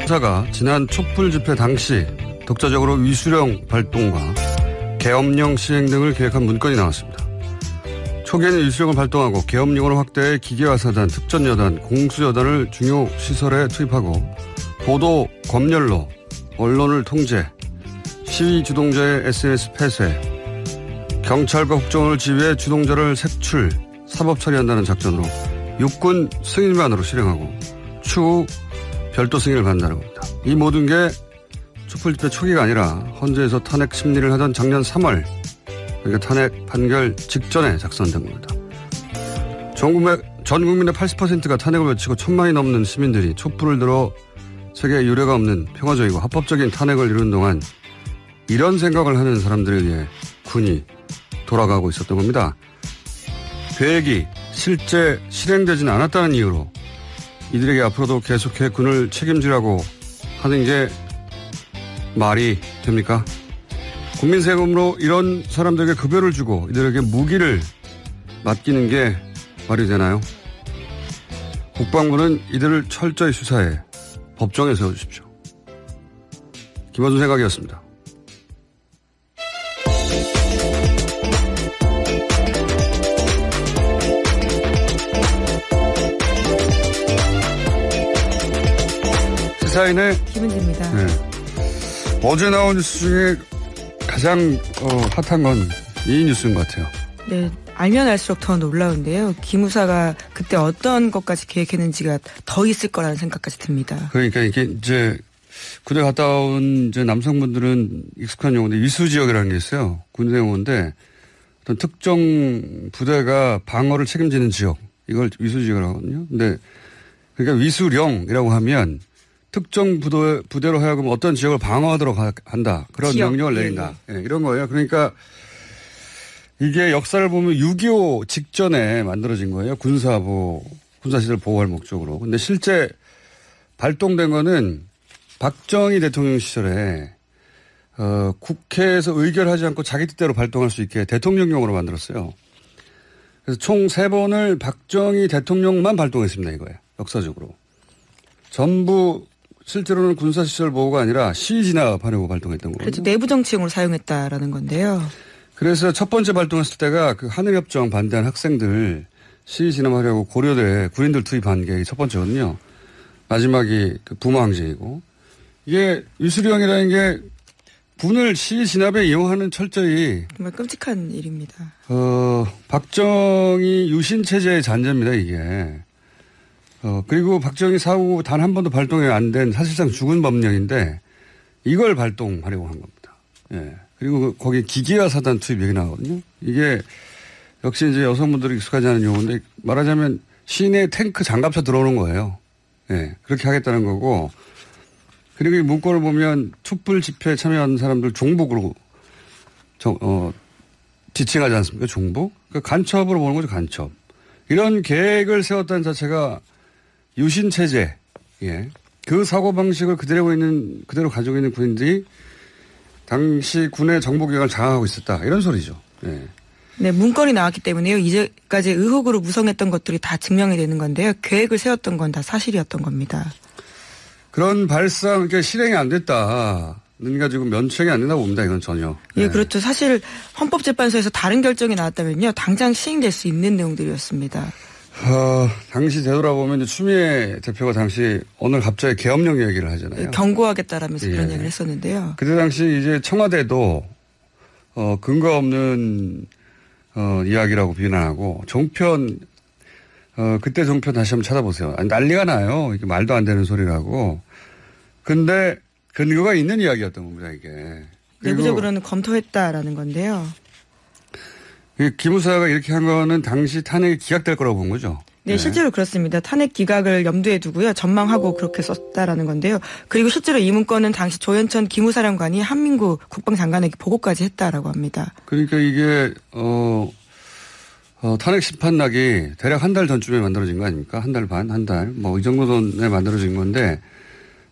수사가 지난 촛불 집회 당시 독자적으로 위수령 발동과 계엄령 시행 등을 계획한 문건이 나왔습니다. 초기에는 위수령을 발동하고 계엄령으로 확대해 기계화사단, 특전여단, 공수여단을 중요 시설에 투입하고 보도 검열로 언론을 통제, 시위 주동자의 SNS 폐쇄, 경찰과 국정원을 지휘해 주동자를 색출, 사법 처리한다는 작전으로 육군 승인만으로 실행하고 추후 별도 승인을 받는다는 겁니다. 이 모든 게 촛불 집회 초기가 아니라 헌재에서 탄핵 심리를 하던 작년 3월, 그러니까 탄핵 판결 직전에 작성된 겁니다. 전 국민의 80%가 탄핵을 외치고 1,000만이 넘는 시민들이 촛불을 들어 세계에 유례가 없는 평화적이고 합법적인 탄핵을 이루는 동안 이런 생각을 하는 사람들에 의해 군이 돌아가고 있었던 겁니다. 계획이 실제 실행되지는 않았다는 이유로 이들에게 앞으로도 계속해 군을 책임지라고 하는 게 말이 됩니까? 국민 세금으로 이런 사람들에게 급여를 주고 이들에게 무기를 맡기는 게 말이 되나요? 국방부는 이들을 철저히 수사해 법정에 세워주십시오. 김원준 생각이었습니다. 시사인의 김은지입니다. 네. 어제 나온 뉴스 중에 가장 핫한 건 이 뉴스인 것 같아요. 네, 알면 알수록 더 놀라운데요. 기무사가 그때 어떤 것까지 계획했는지가 더 있을 거라는 생각까지 듭니다. 그러니까 이게 이제 군대 갔다 온 이제 남성분들은 익숙한 용어인데 위수지역이라는 게 있어요. 군대 용어인데 어떤 특정 부대가 방어를 책임지는 지역, 이걸 위수지역이라고 하거든요. 근데 그러니까 위수령이라고 하면 특정 부대로 하여금 어떤 지역을 방어하도록 한다. 그런 지역. 명령을 내린다. 예, 이런 거예요. 그러니까 이게 역사를 보면 6.25 직전에 만들어진 거예요. 군사시설 보호할 목적으로. 근데 실제 발동된 거는 박정희 대통령 시절에 국회에서 의결하지 않고 자기 뜻대로 발동할 수 있게 대통령령으로 만들었어요. 그래서 총 3번을 박정희 대통령만 발동했습니다. 이거예요. 역사적으로. 전부 실제로는 군사시설 보호가 아니라 시위 진압하려고 발동했던 거예요. 그래서 내부 정치용으로 사용했다라는 건데요. 그래서 첫 번째 발동했을 때가 그 하늘협정 반대한 학생들 시위 진압하려고 고려대 군인들 투입한 게 첫 번째거든요. 마지막이 그 부마항쟁이고. 이게 위수령이라는 게 군을 시위 진압에 이용하는 철저히 정말 끔찍한 일입니다. 박정희 유신 체제의 잔재입니다, 이게. 그리고 박정희 사후 단 한 번도 발동이 안 된 사실상 죽은 법령인데 이걸 발동하려고 한 겁니다. 예. 그리고 거기 기계화 사단 투입 얘기 나오거든요. 이게 역시 이제 여성분들이 익숙하지 않은 용어인데 말하자면 시내 탱크 장갑차 들어오는 거예요. 예. 그렇게 하겠다는 거고. 그리고 이 문건을 보면 촛불 집회에 참여하는 사람들 종북으로 지칭하지 않습니까? 종북? 그러니까 간첩으로 보는 거죠, 간첩. 이런 계획을 세웠다는 자체가 유신 체제, 예. 그 사고방식을 그대로 가지고 있는 군인들이 당시 군의 정보기관을 장악하고 있었다. 이런 소리죠. 예. 네, 문건이 나왔기 때문에요. 이제까지 의혹으로 무성했던 것들이 다 증명이 되는 건데요. 계획을 세웠던 건 다 사실이었던 겁니다. 그런 발상, 그러니까 실행이 안 됐다는 가지고 면책이 안 된다고 봅니다. 이건 전혀. 예, 그렇죠. 사실 헌법재판소에서 다른 결정이 나왔다면요. 당장 시행될 수 있는 내용들이었습니다. 당시 되돌아보면 추미애 대표가 당시 오늘 갑자기 계엄령 얘기를 하잖아요. 경고하겠다라면서 예. 그런 얘기를 했었는데요. 그때 당시 이제 청와대도 근거 없는 이야기라고 비난하고 종편 그때 종편 다시 한번 찾아보세요. 아니, 난리가 나요. 이게 말도 안 되는 소리라고. 근데 근거가 있는 이야기였던 겁니다, 이게. 내부적으로는 검토했다라는 건데요. 기무사가 이렇게 한 거는 당시 탄핵이 기각될 거라고 본 거죠. 네, 실제로 그렇습니다. 탄핵 기각을 염두에 두고요. 전망하고 그렇게 썼다라는 건데요. 그리고 실제로 이 문건은 당시 조현천 기무사령관이 한민구 국방장관에게 보고까지 했다라고 합니다. 그러니까 이게 탄핵 심판락이 대략 한 달 전쯤에 만들어진 거 아닙니까? 한 달 반, 한 달. 뭐 이 정도 전에 만들어진 건데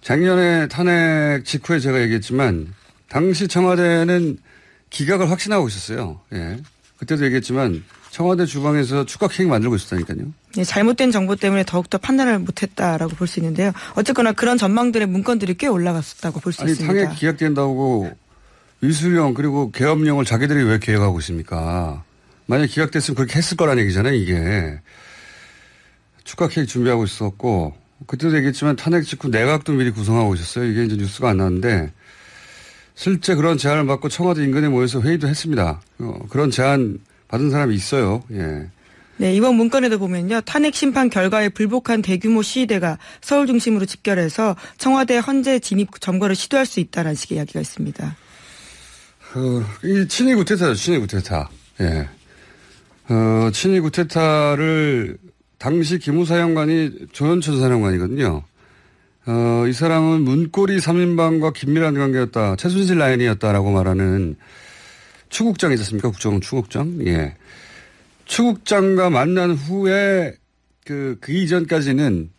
작년에 탄핵 직후에 제가 얘기했지만 당시 청와대는 기각을 확신하고 있었어요. 예. 그때도 얘기했지만 청와대 주방에서 추가 케이크 만들고 있었다니까요. 네, 잘못된 정보 때문에 더욱더 판단을 못했다라고 볼 수 있는데요. 어쨌거나 그런 전망들의 문건들이 꽤 올라갔었다고 볼 수 있습니다. 탄핵 기각된다고 위수령 그리고 계엄령을 자기들이 왜 계획하고 있습니까? 만약 기각됐으면 그렇게 했을 거라는 얘기잖아요. 이게. 추가 케이크 준비하고 있었고 그때도 얘기했지만 탄핵 직후 내각도 미리 구성하고 있었어요. 이게 이제 뉴스가 안 나왔는데 실제 그런 제안을 받고 청와대 인근에 모여서 회의도 했습니다. 그런 제안 받은 사람이 있어요. 예. 네, 이번 문건에도 보면요. 탄핵 심판 결과에 불복한 대규모 시위대가 서울 중심으로 집결해서 청와대 헌재 진입 점거를 시도할 수 있다는 식의 이야기가 있습니다. 이 친위 구테타죠. 친위 구테타. 예. 친위 구테타를 당시 기무사령관이 조현천 사령관이거든요. 이 사람은 문고리 3인방과 긴밀한 관계였다. 최순실 라인이었다라고 말하는 추국장 있었습니까? 국정원 추국장? 예. 추국장과 만난 후에 그 이전까지는,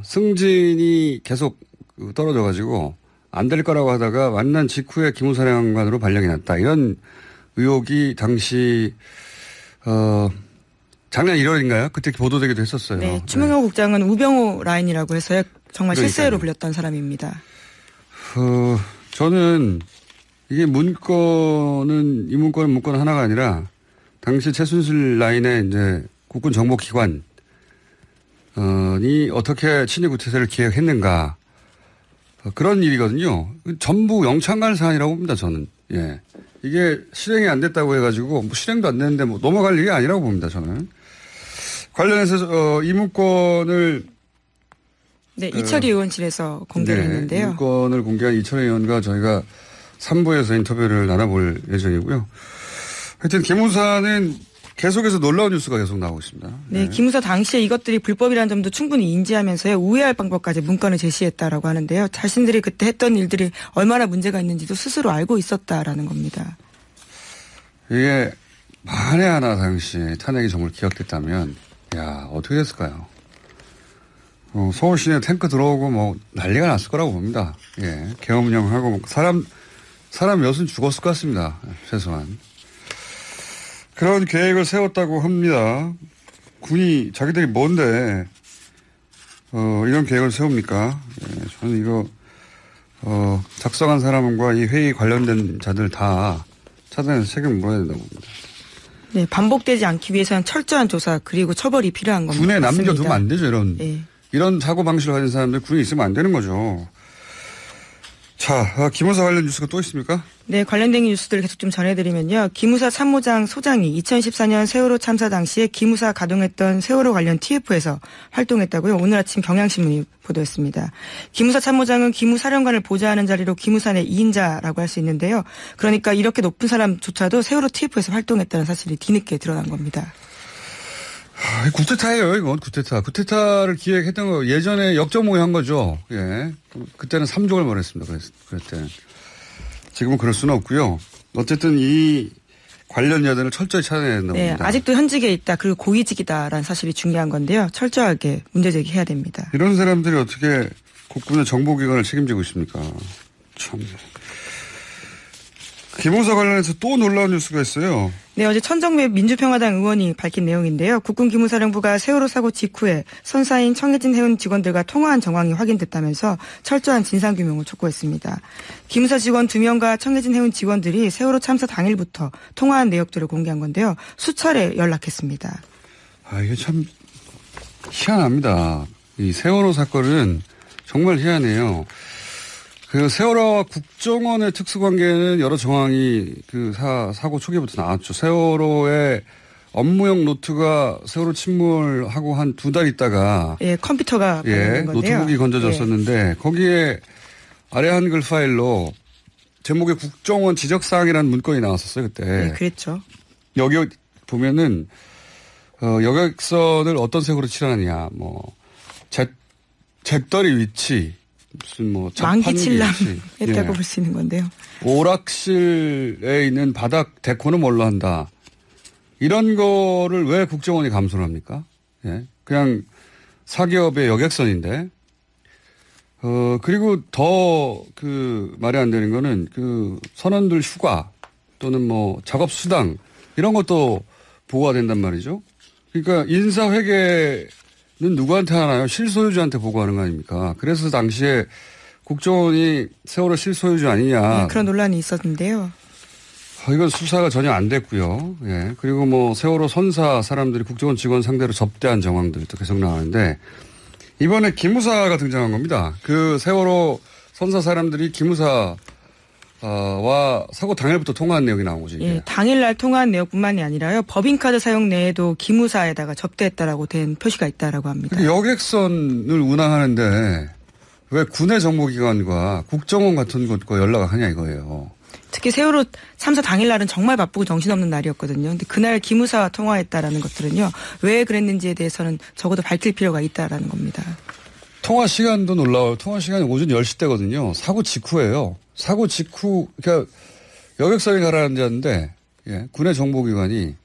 승진이 계속 떨어져가지고 안 될 거라고 하다가 만난 직후에 기무사령관으로 발령이 났다. 이런 의혹이 당시, 작년 1월인가요? 그때 보도되기도 했었어요. 네. 추명호 국장은 우병우 라인이라고 해서 정말 실세로 불렸던 사람입니다. 저는 이게 이 문건은 문건 하나가 아니라 당시 최순실 라인의 이제 국군 정보기관이 어떻게 친위 구태세를 기획했는가 그런 일이거든요. 전부 영창갈 사안이라고 봅니다. 저는. 예. 이게 실행이 안 됐다고 해가지고 뭐 실행도 안 됐는데 뭐 넘어갈 일이 아니라고 봅니다. 저는. 관련해서 이 문건을 네, 이철희 의원실에서 공개를 했는데요. 이 문건을 공개한 이철희 의원과 저희가 3부에서 인터뷰를 나눠볼 예정이고요. 하여튼 기무사는 계속해서 놀라운 뉴스가 계속 나오고 있습니다. 네, 기무사 당시에 이것들이 불법이라는 점도 충분히 인지하면서요. 우회할 방법까지 문건을 제시했다라고 하는데요. 자신들이 그때 했던 일들이 얼마나 문제가 있는지도 스스로 알고 있었다라는 겁니다. 이게 만에 하나 당시 탄핵이 정말 기각됐다면 야 어떻게 됐을까요? 서울 시내 탱크 들어오고 뭐 난리가 났을 거라고 봅니다. 예, 계엄령하고 사람 몇은 죽었을 것 같습니다. 최소한. 그런 계획을 세웠다고 합니다. 군이 자기들이 뭔데 이런 계획을 세웁니까? 예, 저는 이거 작성한 사람과 이 회의 관련된 자들 다 차단해서 책임을 물어야 된다고 봅니다. 네, 반복되지 않기 위해서는 철저한 조사 그리고 처벌이 필요한 겁니다. 군에 남겨두면 안 되죠. 네. 이런 사고방식을 가진 사람들 군에 있으면 안 되는 거죠. 자, 기무사 관련 뉴스가 또 있습니까? 네, 관련된 뉴스들을 계속 좀 전해드리면요. 기무사 참모장 소장이 2014년 세월호 참사 당시에 기무사 가동했던 세월호 관련 TF에서 활동했다고요. 오늘 아침 경향신문이 보도했습니다. 기무사 참모장은 기무사령관을 보좌하는 자리로 기무사 내 2인자라고 할 수 있는데요. 그러니까 이렇게 높은 사람조차도 세월호 TF에서 활동했다는 사실이 뒤늦게 드러난 겁니다. 구테타예요, 이건 구테타. 구테타를 기획했던 거 예전에 역정모의 한 거죠. 예. 그때는 3족을 말했습니다. 그랬을 지금은 그럴 수는 없고요. 어쨌든 이 관련 여단을 철저히 찾아내야 된다고 네, 봅니다. 아직도 현직에 있다. 그리고 고위직이다라는 사실이 중요한 건데요. 철저하게 문제 제기해야 됩니다. 이런 사람들이 어떻게 국군의 정보기관을 책임지고 있습니까? 참. 기무사 관련해서 또 놀라운 뉴스가 있어요. 네, 어제 천정배 민주평화당 의원이 밝힌 내용인데요. 국군 기무사령부가 세월호 사고 직후에 선사인 청해진 해운 직원들과 통화한 정황이 확인됐다면서 철저한 진상규명을 촉구했습니다. 기무사 직원 2명과 청해진 해운 직원들이 세월호 참사 당일부터 통화한 내역들을 공개한 건데요. 수차례 연락했습니다. 이게 참 희한합니다. 이 세월호 사건은 정말 희한해요. 그 세월호와 국정원의 특수관계는 여러 정황이 그 사고 초기부터 나왔죠. 세월호의 업무용 노트가 세월호 침몰하고 한 2달 있다가 예, 컴퓨터가 건데요. 노트북이 건져졌었는데 거기에 아래 한글 파일로 제목에 국정원 지적사항이라는 문건이 나왔었어요. 그때. 네, 그랬죠. 여기 보면은 여객선을 어떤 색으로 칠하느냐 잿더리 위치 무슨 만기칠람 했다고 볼 수 있는 건데요. 오락실에 있는 바닥 데코는 뭘로 한다. 이런 거를 왜 국정원이 감소를 합니까? 예. 그냥 사기업의 여객선인데. 그리고 더 말이 안 되는 거는 선원들 휴가 또는 작업 수당 이런 것도 보고가 된단 말이죠. 그러니까 인사회계는 누구한테 하나요? 실소유주한테 보고하는 거 아닙니까? 그래서 당시에 국정원이 세월호 실소유주 아니냐. 네, 그런 논란이 있었는데요. 이건 수사가 전혀 안 됐고요. 예. 그리고 뭐 세월호 선사 사람들이 국정원 직원 상대로 접대한 정황들도 계속 나오는데 이번에 기무사가 등장한 겁니다. 그 세월호 선사 사람들이 기무사 와 사고 당일부터 통화한 내용이 나온 거죠. 이게. 예, 당일날 통화한 내용뿐만이 아니라요. 법인카드 사용 내에도 기무사에다가 접대했다라고 된 표시가 있다라고 합니다. 여객선을 운항하는데 왜 군의 정보기관과 국정원 같은 곳과 연락을 하냐 이거예요. 특히 세월호 참사 당일날은 정말 바쁘고 정신없는 날이었거든요. 근데 그날 기무사와 통화했다라는 것들은요. 왜 그랬는지에 대해서는 적어도 밝힐 필요가 있다라는 겁니다. 통화 시간도 놀라워요. 통화 시간이 오전 10시 때거든요. 사고 직후예요. 사고 직후, 그러니까 여객선이 가라앉았는데, 예, 군의 정보기관이,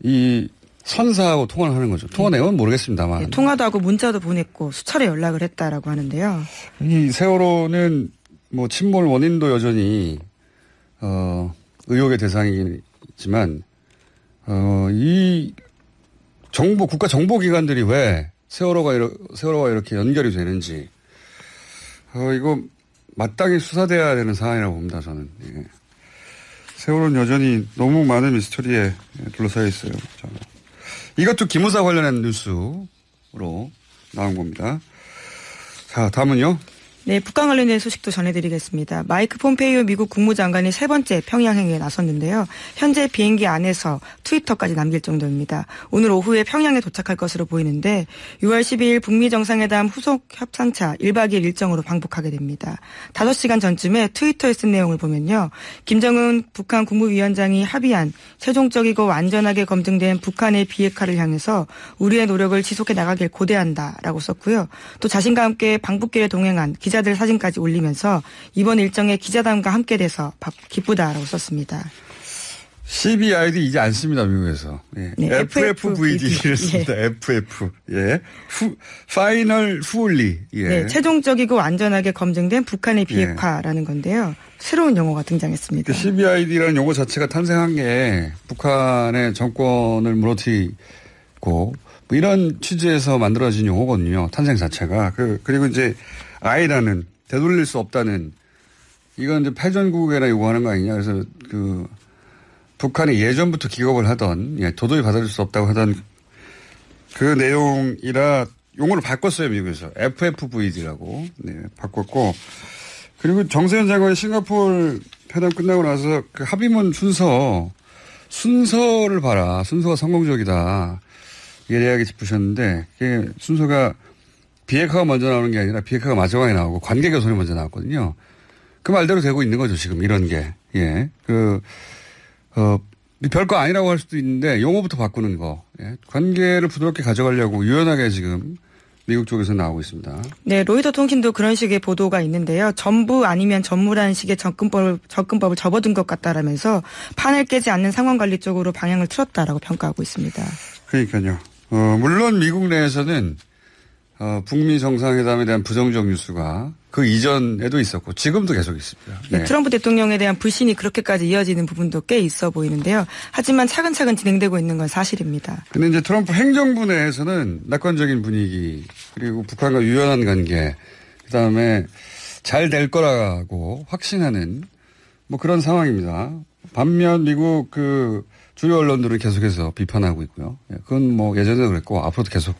이 선사하고 통화를 하는 거죠. 통화 내용은 모르겠습니다만. 네, 통화도 하고 문자도 보냈고 수차례 연락을 했다라고 하는데요. 이 세월호는 뭐 침몰 원인도 여전히, 의혹의 대상이지만, 이 국가 정보기관들이 왜 세월호가 이렇게 연결이 되는지, 이거 마땅히 수사돼야 되는 사안이라고 봅니다, 저는. 예. 세월호는 여전히 너무 많은 미스터리에 둘러싸여 있어요. 이것도 기무사 관련한 뉴스로 나온 겁니다. 자, 다음은요. 네, 북한 관련된 소식도 전해드리겠습니다. 마이크 폼페이오 미국 국무장관이 세 번째 평양행에 나섰는데요. 현재 비행기 안에서 트위터까지 남길 정도입니다. 오늘 오후에 평양에 도착할 것으로 보이는데 6월 12일 북미 정상회담 후속 협상차 1박 2일 일정으로 방북하게 됩니다. 5시간 전쯤에 트위터에 쓴 내용을 보면요. 김정은 북한 국무위원장이 합의한 최종적이고 완전하게 검증된 북한의 비핵화를 향해서 우리의 노력을 지속해 나가길 고대한다라고 썼고요. 또 자신과 함께 방북길에 동행한 기자들 사진까지 올리면서 이번 일정에 기자단과 함께 돼서 기쁘다라고 썼습니다. CBID 이제 안 씁니다, 미국에서. 예. 네, FFVD를 씁니다. 예. FF. 예. 파이널 풀리. 예. 네, 최종적이고 완전하게 검증된 북한의 비핵화라는 건데요. 새로운 용어가 등장했습니다. CBID라는 용어 자체가 탄생한 게 북한의 정권을 무너뜨리고 뭐 이런 취지에서 만들어진 용어거든요. 탄생 자체가. 그리고 이제 I라는 되돌릴 수 없다는 이건 이제 패전국에나 요구하는 거 아니냐. 그래서 북한이 예전부터 기겁을 하던 도저히 받아들일 수 없다고 하던 그 내용이라 용어를 바꿨어요. 미국에서. FFVD라고 바꿨고 그리고 정세현 장관이 싱가포르 회담 끝나고 나서 그 합의문 순서를 봐라. 순서가 성공적이다. 예리하게 짚으셨는데 그게 순서가 비핵화가 먼저 나오는 게 아니라 비핵화가 마지막에 나오고 관계 개선이 먼저 나왔거든요. 그 말대로 되고 있는 거죠, 지금 이런 게. 예. 별거 아니라고 할 수도 있는데 용어부터 바꾸는 거. 예. 관계를 부드럽게 가져가려고 유연하게 지금 미국 쪽에서 나오고 있습니다. 네, 로이터 통신도 그런 식의 보도가 있는데요. 전부 아니면 전무라는 식의 접근법을 접어든 것 같다라면서 판을 깨지 않는 상황 관리 쪽으로 방향을 틀었다라고 평가하고 있습니다. 그러니까요. 물론 미국 내에서는 북미 정상회담에 대한 부정적 뉴스가 그 이전에도 있었고 지금도 계속 있습니다. 네. 트럼프 대통령에 대한 불신이 그렇게까지 이어지는 부분도 꽤 있어 보이는데요. 하지만 차근차근 진행되고 있는 건 사실입니다. 그런데 이제 트럼프 행정부 내에서는 낙관적인 분위기 그리고 북한과 유연한 관계 그다음에 잘 될 거라고 확신하는 뭐 그런 상황입니다. 반면 미국 주요 언론들은 계속해서 비판하고 있고요. 그건 뭐 예전에도 그랬고 앞으로도 계속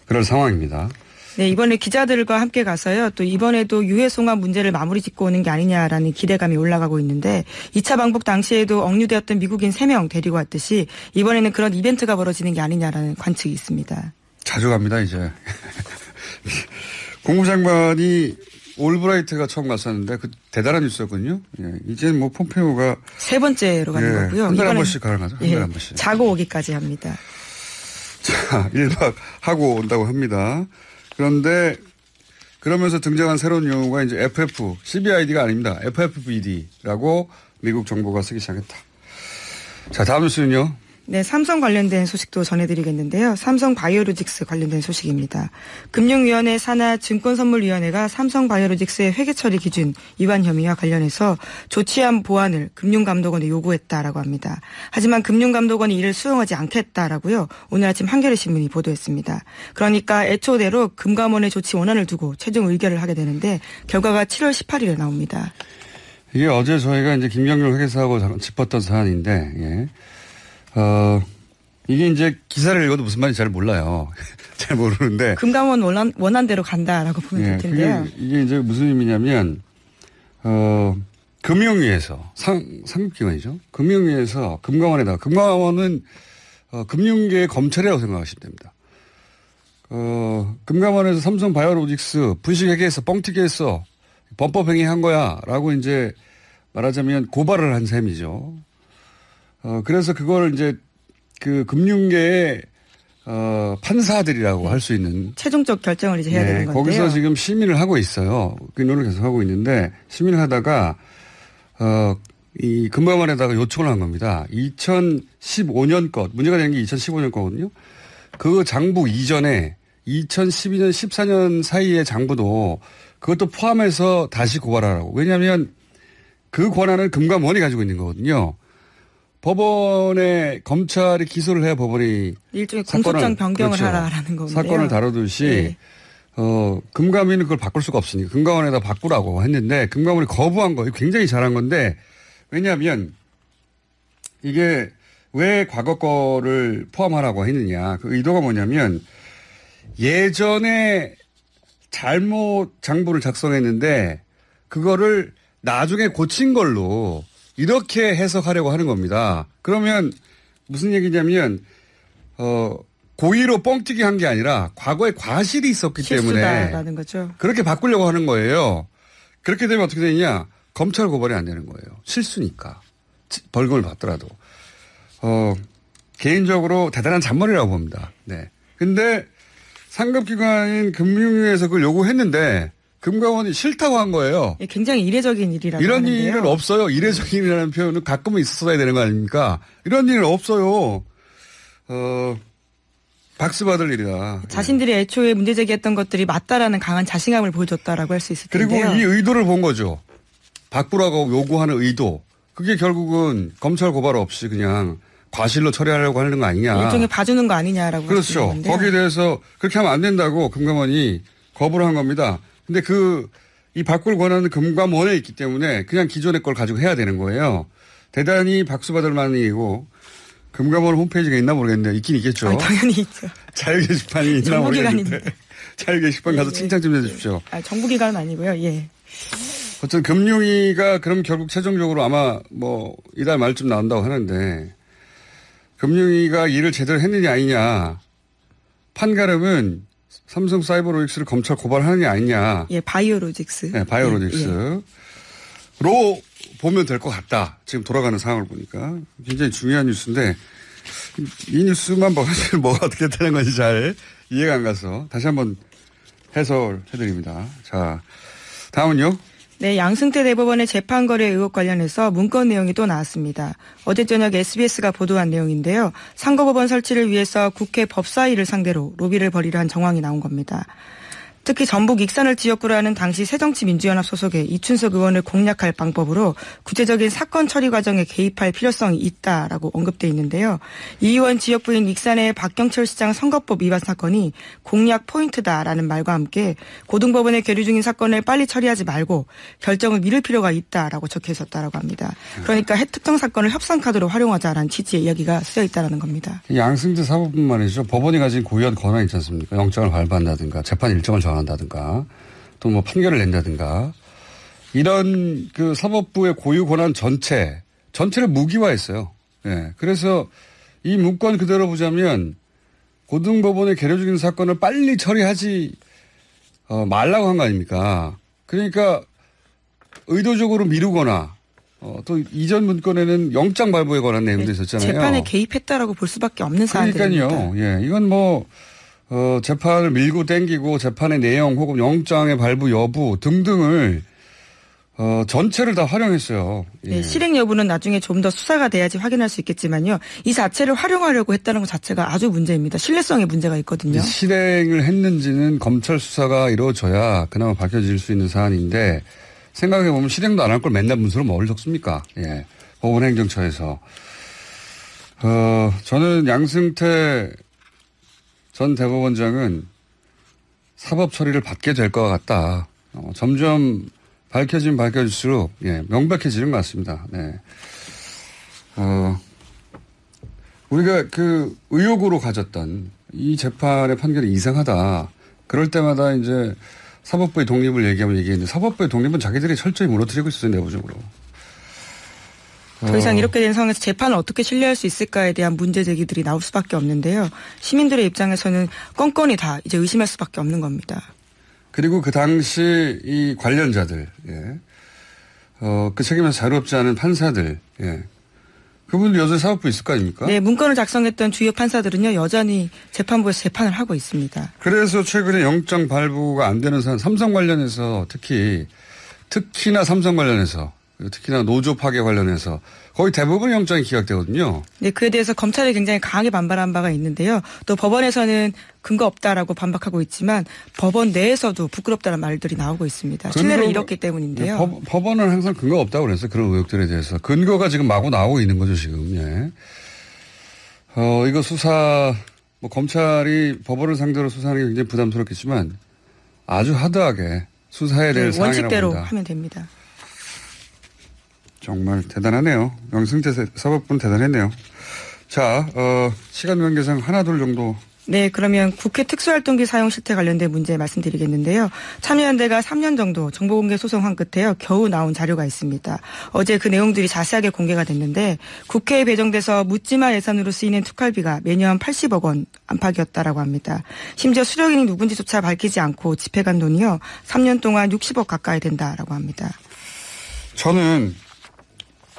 그럴 상황입니다. 네, 이번에 기자들과 함께 가서요. 또 이번에도 유해 송환 문제를 마무리 짓고 오는 게 아니냐라는 기대감이 올라가고 있는데 2차 방북 당시에도 억류되었던 미국인 3명 데리고 왔듯이 이번에는 그런 이벤트가 벌어지는 게 아니냐라는 관측이 있습니다. 자주 갑니다, 이제. 국무장관이 올브라이트가 처음 갔었는데 그 대단한 뉴스였거든요. 예, 이제는 뭐 폼페오가 세 번째로 가는 거고요. 한 달에 한 번씩 가능하죠. 한 달에 한 번씩. 자고 오기까지 합니다. 자, 1박 하고 온다고 합니다. 그런데 그러면서 등장한 새로운 용어가 이제 CBID가 아닙니다. FFVD라고 미국 정부가 쓰기 시작했다. 자, 다음 뉴스는요. 네, 삼성 관련된 소식도 전해드리겠는데요. 삼성 바이오로직스 관련된 소식입니다. 금융위원회 산하 증권선물위원회가 삼성 바이오로직스의 회계처리 기준 위반 혐의와 관련해서 조치안 보완을 금융감독원에 요구했다라고 합니다. 하지만 금융감독원이 이를 수용하지 않겠다라고요. 오늘 아침 한겨레 신문이 보도했습니다. 그러니까 애초대로 금감원의 조치 원안을 두고 최종 의결을 하게 되는데 결과가 7월 18일에 나옵니다. 이게 어제 저희가 이제 김경률 회계사하고 짚었던 사안인데, 예. 이게 이제 기사를 읽어도 무슨 말인지 잘 몰라요. 잘 모르는데. 금감원 원안대로 간다라고 보면 될 텐데요. 이게 이제 무슨 의미냐면, 금융위에서, 상급기관이죠. 금융위에서 금감원에다가, 금감원은, 금융계의 검찰이라고 생각하시면 됩니다. 금감원에서 삼성 바이오로직스 분식회계에서 뻥튀기해서 범법행위한 거야. 라고 이제 말하자면 고발을 한 셈이죠. 그래서 그걸 이제 그 금융계의 판사들이라고 할 수 있는 최종적 결정을 이제 해야 되는 건데요. 거기서 지금 심의를 하고 있어요. 의논을 계속 하고 있는데 심의를 하다가 이 금감원에다가 요청을 한 겁니다. 2015년 것 문제가 된 게 2015년 거거든요. 그 장부 이전에 2012년 14년 사이의 장부도 그것도 포함해서 다시 고발하라고. 왜냐하면 그 권한을 금감원이 가지고 있는 거거든요. 법원에 검찰이 기소를 해야 법원이 일종의 공소장 변경을 그렇죠. 하라라는 건데요. 사건을 다루듯이 네. 금감위는 그걸 바꿀 수가 없으니까 금감원에다 바꾸라고 했는데 금감원이 거부한 거 굉장히 잘한 건데 왜냐하면 이게 왜 과거 거를 포함하라고 했느냐. 그 의도가 뭐냐면 예전에 잘못 장부를 작성했는데 그거를 나중에 고친 걸로 이렇게 해석하려고 하는 겁니다. 그러면 무슨 얘기냐면 고의로 뻥튀기 한 게 아니라 과거에 과실이 있었기 때문에 거죠. 그렇게 바꾸려고 하는 거예요. 그렇게 되면 어떻게 되느냐. 검찰 고발이 안 되는 거예요. 실수니까. 벌금을 받더라도. 개인적으로 대단한 잔머리라고 봅니다. 네. 근데 상급기관인 금융위에서 그걸 요구했는데 금감원이 싫다고 한 거예요. 예, 굉장히 이례적인 일이라고 이런 하는데요. 일은 없어요. 이례적인 일이라는 표현은 가끔은 있었어야 되는 거 아닙니까? 이런 일은 없어요. 박수 받을 일이다. 자신들이 애초에 문제 제기했던 것들이 맞다라는 강한 자신감을 보여줬다라고 할 수 있을 텐데요. 그리고 이 의도를 본 거죠. 바꾸라고 요구하는 의도. 그게 결국은 검찰 고발 없이 그냥 과실로 처리하려고 하는 거 아니냐. 일종의 봐주는 거 아니냐라고. 그렇죠. 거기에 대해서 그렇게 하면 안 된다고 금감원이 거부를 한 겁니다. 근데 이 바꿀 권한은 금감원에 있기 때문에 그냥 기존의 걸 가지고 해야 되는 거예요. 대단히 박수 받을 만한 일이고 금감원 홈페이지가 있나 모르겠는데 있긴 있겠죠. 아, 당연히 있죠. 자유 게시판이 있나 모르겠는데. 자유 게시판 가서 예, 칭찬 좀 해주십시오. 아, 정부기관은 아니고요. 예. 어쨌든 금융위가 그럼 결국 최종적으로 아마 이달 말쯤 나온다고 하는데 금융위가 일을 제대로 했느냐 아니냐 판가름은 삼성 사이버로직스를 검찰 고발하느냐 아니냐. 예, 바이오로직스. 네, 바이오로직스로 보면 될 것 같다. 지금 돌아가는 상황을 보니까 굉장히 중요한 뉴스인데 이 뉴스만 사실 뭐가 어떻게 되는 건지 잘 이해가 안 가서 다시 한번 해설해드립니다. 자, 다음은요. 네, 양승태 대법원의 재판 거래 의혹 관련해서 문건 내용이 또 나왔습니다. 어제 저녁 SBS가 보도한 내용인데요. 상고법원 설치를 위해서 국회 법사위를 상대로 로비를 벌이려 한 정황이 나온 겁니다. 특히 전북 익산을 지역구로 하는 당시 새정치민주연합 소속의 이춘석 의원을 공략할 방법으로 구체적인 사건 처리 과정에 개입할 필요성이 있다라고 언급돼 있는데요. 이 의원 지역구인 익산의 박경철 시장 선거법 위반 사건이 공략 포인트다라는 말과 함께 고등법원에 계류 중인 사건을 빨리 처리하지 말고 결정을 미룰 필요가 있다라고 적혀 있었다라고 합니다. 그러니까 특정 사건을 협상카드로 활용하자라는 취지의 이야기가 쓰여 있다라는 겁니다. 양승태 사법뿐 말이죠. 법원이 가진 고유한 권한이 있지 않습니까? 영장을 발부한다든가 재판 일정을 정한다든가 또 판결을 낸다든가 이런 그 사법부의 고유 권한 전체를 무기화했어요. 예. 그래서 이 문건 그대로 보자면 고등법원에 계류 중인 사건을 빨리 처리하지 말라고 한 거 아닙니까? 그러니까 의도적으로 미루거나 또 이전 문건에는 영장 발부에 관한 내용도 있었잖아요. 재판에 개입했다라고 볼 수밖에 없는 사안들입니다. 그러니까요. 예. 이건 재판을 밀고 땡기고 재판의 내용 혹은 영장의 발부 여부 등등을 전체를 다 활용했어요. 예. 네, 실행 여부는 나중에 좀 더 수사가 돼야지 확인할 수 있겠지만요. 이 자체를 활용하려고 했다는 것 자체가 아주 문제입니다. 신뢰성에 문제가 있거든요. 실행을 했는지는 검찰 수사가 이루어져야 그나마 밝혀질 수 있는 사안인데 생각해보면 실행도 안 할 걸 맨날 문서로 뭘 적습니까? 예. 법원행정처에서. 저는 양승태 전 대법원장은 사법 처리를 받게 될 것 같다. 점점 밝혀질수록, 예, 명백해지는 것 같습니다. 네. 우리가 그 의혹으로 가졌던 이 재판의 판결이 이상하다. 그럴 때마다 이제 사법부의 독립을 얘기했는데 사법부의 독립은 자기들이 철저히 무너뜨리고 있어요, 내부적으로. 더 이상 이렇게 된 상황에서 재판을 어떻게 신뢰할 수 있을까에 대한 문제 제기들이 나올 수밖에 없는데요. 시민들의 입장에서는 건건이 다 이제 의심할 수밖에 없는 겁니다. 그리고 그 당시 이 관련자들, 예. 그 책임에서 자유롭지 않은 판사들, 예. 그분들 여전히 사법부에 있을 거 아닙니까? 네, 문건을 작성했던 주요 판사들은요, 여전히 재판부에서 재판을 하고 있습니다. 그래서 최근에 영장 발부가 안 되는 사안, 삼성 관련해서 특히나 삼성 관련해서, 특히나 노조 파괴 관련해서 거의 대부분 영장이 기각되거든요. 네, 그에 대해서 검찰이 굉장히 강하게 반발한 바가 있는데요. 또 법원에서는 근거 없다라고 반박하고 있지만 법원 내에서도 부끄럽다는 말들이 나오고 있습니다. 신뢰를 잃었기 때문인데요. 법원은 항상 근거 없다고 그랬어요. 그런 의혹들에 대해서. 근거가 지금 마구 나오고 있는 거죠, 지금. 예. 이거 수사, 검찰이 법원을 상대로 수사하는 게 굉장히 부담스럽겠지만 아주 하드하게 수사해야 될 상황이라고 원칙대로 봅니다. 하면 됩니다. 정말 대단하네요. 양승태 사법부는 대단했네요. 자, 시간 관계상 하나 둘 정도. 네, 그러면 국회 특수활동비 사용 실태 관련된 문제 말씀드리겠는데요. 참여연대가 3년 정도 정보공개 소송한 끝에요. 겨우 나온 자료가 있습니다. 어제 그 내용들이 자세하게 공개가 됐는데 국회에 배정돼서 묻지마 예산으로 쓰이는 특활비가 매년 80억 원 안팎이었다라고 합니다. 심지어 수령인이 누군지조차 밝히지 않고 집행한 돈이요. 3년 동안 60억 가까이 된다라고 합니다. 저는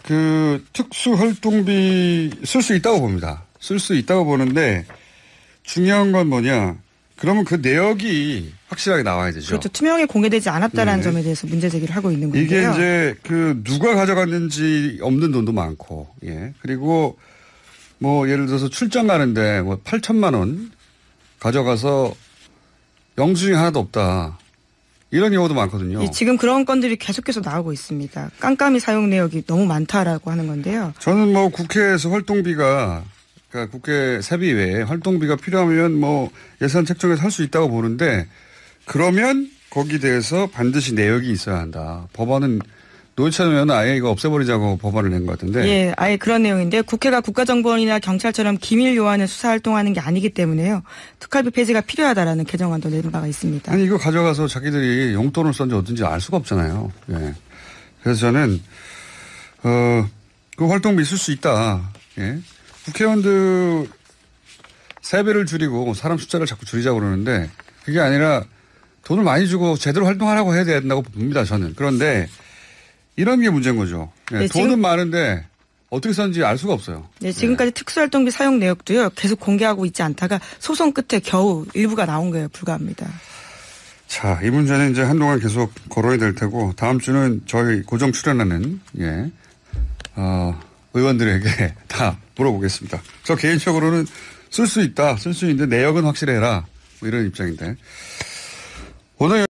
그 특수활동비 쓸 수 있다고 봅니다. 쓸 수 있다고 보는데 중요한 건 뭐냐. 그러면 그 내역이 확실하게 나와야 되죠. 그렇죠. 투명하게 공개되지 않았다라는 점에 대해서 문제 제기를 하고 있는 건데요. 이게 이제 그 누가 가져갔는지 없는 돈도 많고, 예. 그리고 예를 들어서 출장 가는데 8천만 원 가져가서 영수증이 하나도 없다. 이런 경우도 많거든요. 지금 그런 건들이 계속해서 나오고 있습니다. 깜깜이 사용 내역이 너무 많다라고 하는 건데요. 저는 국회에서 활동비가, 그러니까 국회 세비 외에 활동비가 필요하면 예산 책정해서 할 수 있다고 보는데 그러면 거기에 대해서 반드시 내역이 있어야 한다. 법안은 노회찬 의원은 아예 이거 없애버리자고 법안을 낸 것 같은데. 예, 아예 그런 내용인데 국회가 국가정보원이나 경찰처럼 기밀 요한을 수사활동하는 게 아니기 때문에요. 특활비 폐지가 필요하다라는 개정안도 낸 바가 있습니다. 아니 이거 가져가서 자기들이 용돈을 썼는지 어딘지 알 수가 없잖아요. 예. 그래서 저는 그 활동비 쓸 수 있다. 예. 국회의원들 세배를 줄이고 사람 숫자를 자꾸 줄이자고 그러는데 그게 아니라 돈을 많이 주고 제대로 활동하라고 해야 된다고 봅니다. 저는. 그런데 이런 게 문제인 거죠. 네, 네, 돈은 많은데 어떻게 썼는지 알 수가 없어요. 네, 지금까지 네. 특수활동비 사용 내역도요. 계속 공개하고 있지 않다가 소송 끝에 겨우 일부가 나온 거에 불과합니다. 자, 이 문제는 이제 한동안 계속 거론이 될 테고 다음 주는 저희 고정 출연하는 의원들에게 다 물어보겠습니다. 저 개인적으로는 쓸 수 있다. 쓸 수 있는데 내역은 확실해라. 이런 입장인데. 오늘